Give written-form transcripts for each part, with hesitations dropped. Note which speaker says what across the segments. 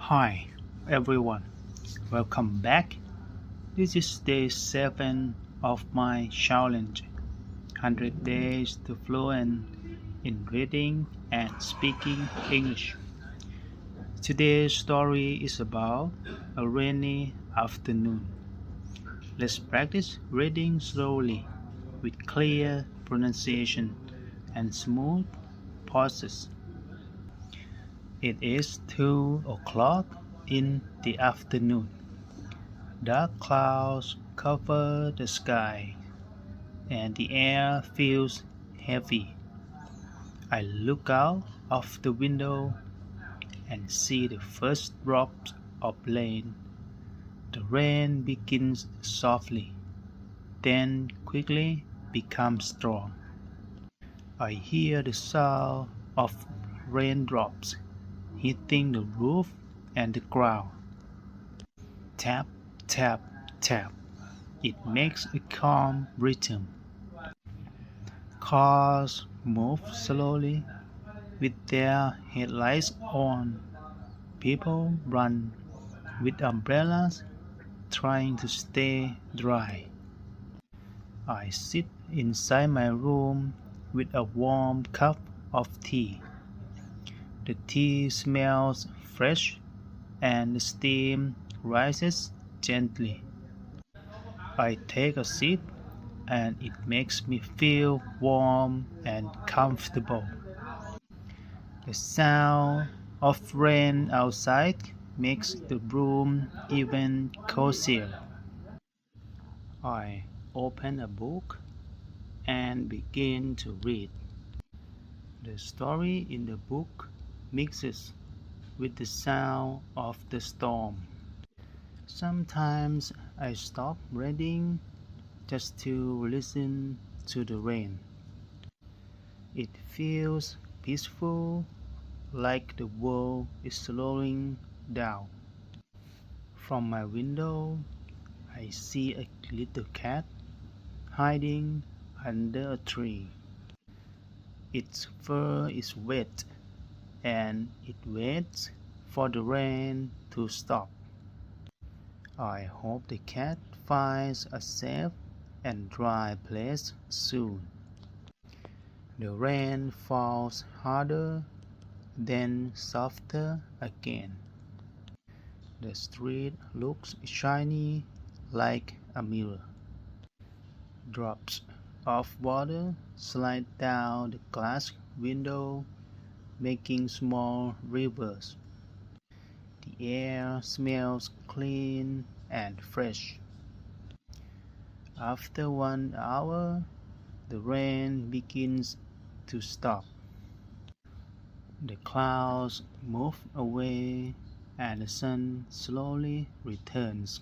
Speaker 1: Hi everyone, welcome back. This is day 7 of my challenge 100 days to fluent in reading and speaking English. Today's story is about a rainy afternoon. Let's practice reading slowly with clear pronunciation and smooth pauses. It is 2 o'clock in the afternoon. Dark clouds cover the sky, and the air feels heavy. I look out of the window and see the first drops of rain. The rain begins softly, then quickly becomes strong. I hear the sound of raindrops hitting the roof and the ground. Tap, tap, tap. It makes a calm rhythm. Cars move slowly with their headlights on. People run with umbrellas trying to stay dry. I sit inside my room with a warm cup of tea. The tea smells fresh and the steam rises gently. I take a sip and it makes me feel warm and comfortable. The sound of rain outside makes the room even cozier. I open a book and begin to read. The story in the book mixes with the sound of the storm. Sometimes I stop reading just to listen to the rain. It feels peaceful, like the world is slowing down. From my window, I see a little cat hiding under a tree. Its fur is wet and it waits for the rain to stop. I hope the cat finds a safe and dry place soon. The rain falls harder, then softer again. The street looks shiny like a mirror. Drops of water slide down the glass window, making small rivers. The air smells clean and fresh. After 1 hour, the rain begins to stop. The clouds move away and the sun slowly returns.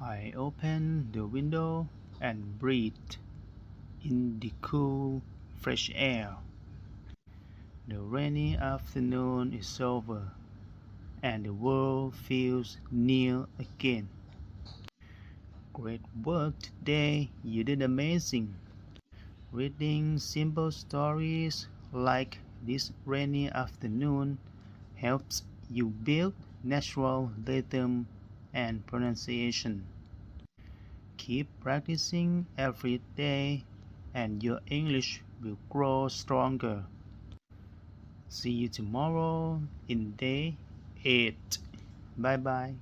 Speaker 1: I open the window and breathe in the cool, fresh air. The rainy afternoon is over and the world feels new again. Great work today, you did amazing. Reading simple stories like this rainy afternoon helps you build natural rhythm and pronunciation. Keep practicing every day and your English will grow stronger. See you tomorrow in day 8. Bye bye.